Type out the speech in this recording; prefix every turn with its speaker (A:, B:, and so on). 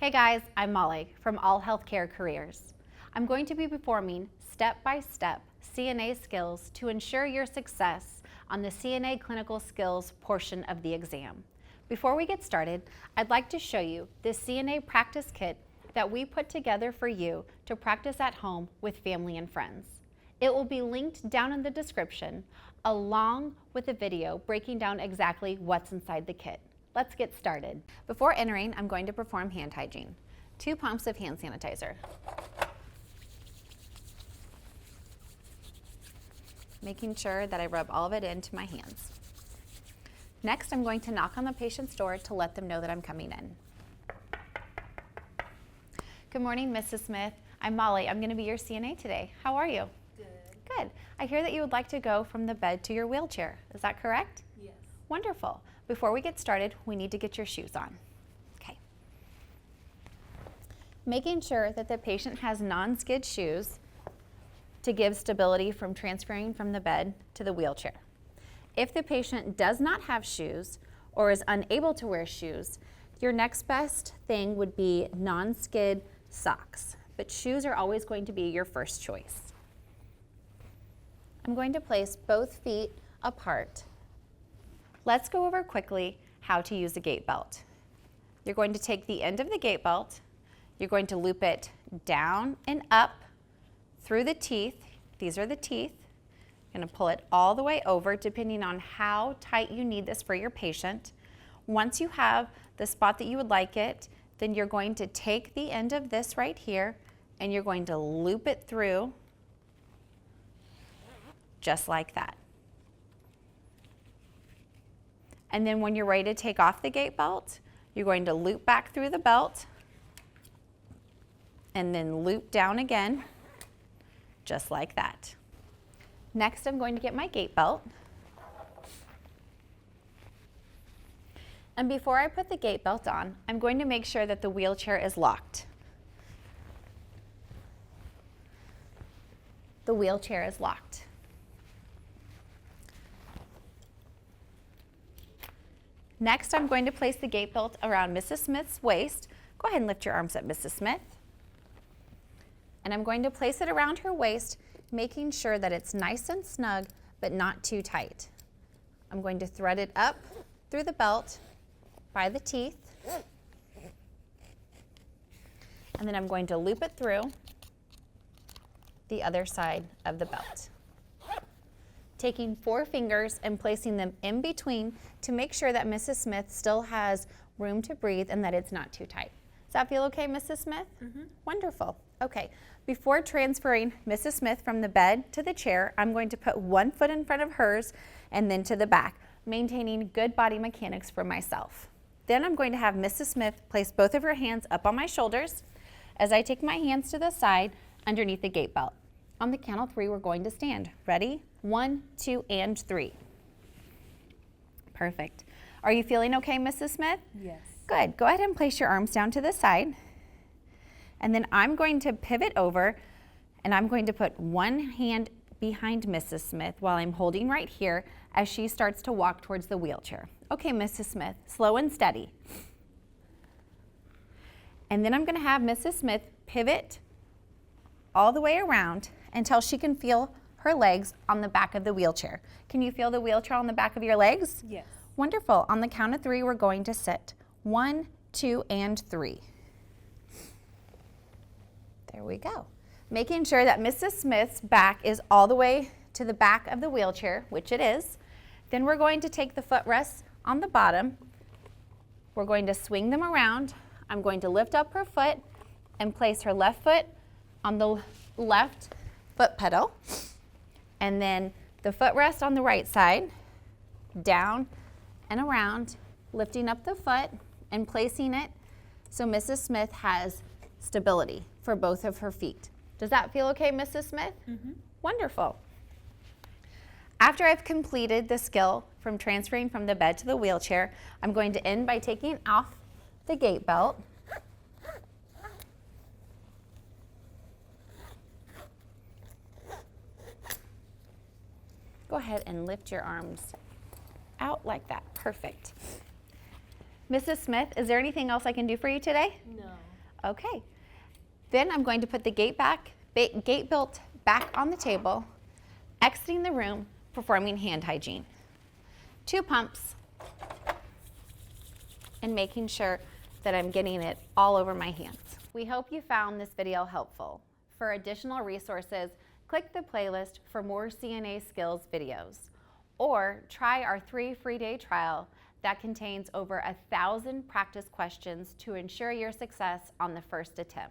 A: Hey guys, I'm Molly from All Healthcare Careers. I'm going to be performing step-by-step CNA skills to ensure your success on the CNA clinical skills portion of the exam. Before we get started, I'd like to show you this CNA practice kit that we put together for you to practice at home with family and friends. It will be linked down in the description along with a video breaking down exactly what's inside the kit. Let's get started. Before entering, I'm going to perform hand hygiene. 2 pumps of hand sanitizer. Making sure that I rub all of it into my hands. Next, I'm going to knock on the patient's door to let them know that I'm coming in. Good morning, Mrs. Smith. I'm Molly. I'm going to be your CNA today. How are you?
B: Good.
A: Good. I hear that you would like to go from the bed to your wheelchair. Is that correct?
B: Yes.
A: Wonderful. Before we get started, we need to get your shoes on. Okay. Making sure that the patient has non-skid shoes to give stability from transferring from the bed to the wheelchair. If the patient does not have shoes or is unable to wear shoes, your next best thing would be non-skid socks, but shoes are always going to be your first choice. I'm going to place both feet apart. Let's go over quickly how to use a gait belt. You're going to take the end of the gait belt, you're going to loop it down and up through the teeth. These are the teeth. You're going to pull it all the way over depending on how tight you need this for your patient. Once you have the spot that you would like it, then you're going to take the end of this right here and you're going to loop it through just like that. And then when you're ready to take off the gait belt, you're going to loop back through the belt and then loop down again, just like that. Next, I'm going to get my gait belt. And before I put the gait belt on, I'm going to make sure that the wheelchair is locked. The wheelchair is locked. Next, I'm going to place the gait belt around Mrs. Smith's waist. Go ahead and lift your arms up, Mrs. Smith. And I'm going to place it around her waist, making sure that it's nice and snug, but not too tight. I'm going to thread it up through the belt by the teeth. And then I'm going to loop it through the other side of the belt. Taking 4 fingers and placing them in between to make sure that Mrs. Smith still has room to breathe and that it's not too tight. Does that feel okay, Mrs. Smith? Mm-hmm. Wonderful. Okay, before transferring Mrs. Smith from the bed to the chair, I'm going to put 1 foot in front of hers and then to the back, maintaining good body mechanics for myself. Then I'm going to have Mrs. Smith place both of her hands up on my shoulders as I take my hands to the side underneath the gait belt. On the count of 3, we're going to stand. Ready? 1, 2, and 3. Perfect. Are you feeling okay, Mrs. Smith?
B: Yes.
A: Good. Go ahead and place your arms down to the side. And then I'm going to pivot over and I'm going to put 1 hand behind Mrs. Smith while I'm holding right here as she starts to walk towards the wheelchair. Okay, Mrs. Smith, slow and steady. And then I'm going to have Mrs. Smith pivot all the way around until she can feel her legs on the back of the wheelchair. Can you feel the wheelchair on the back of your legs?
B: Yes.
A: Wonderful. On the count of 3, we're going to sit. 1, 2, and 3. There we go. Making sure that Mrs. Smith's back is all the way to the back of the wheelchair, which it is. Then we're going to take the footrests on the bottom. We're going to swing them around. I'm going to lift up her foot and place her left foot on the left foot pedal. And then the footrest on the right side, down and around, lifting up the foot and placing it so Mrs. Smith has stability for both of her feet. Does that feel okay, Mrs. Smith? Mm-hmm. Wonderful. After I've completed the skill from transferring from the bed to the wheelchair, I'm going to end by taking off the gait belt. Go ahead and lift your arms out like that. Perfect. Mrs. Smith, is there anything else I can do for you today?
B: No.
A: Okay. Then I'm going to put the gait belt back on the table, exiting the room, performing hand hygiene. 2 pumps, and making sure that I'm getting it all over my hands. We hope you found this video helpful. For additional resources, click the playlist for more CNA skills videos, or try our 3 free-day trial that contains over 1,000 practice questions to ensure your success on the first attempt.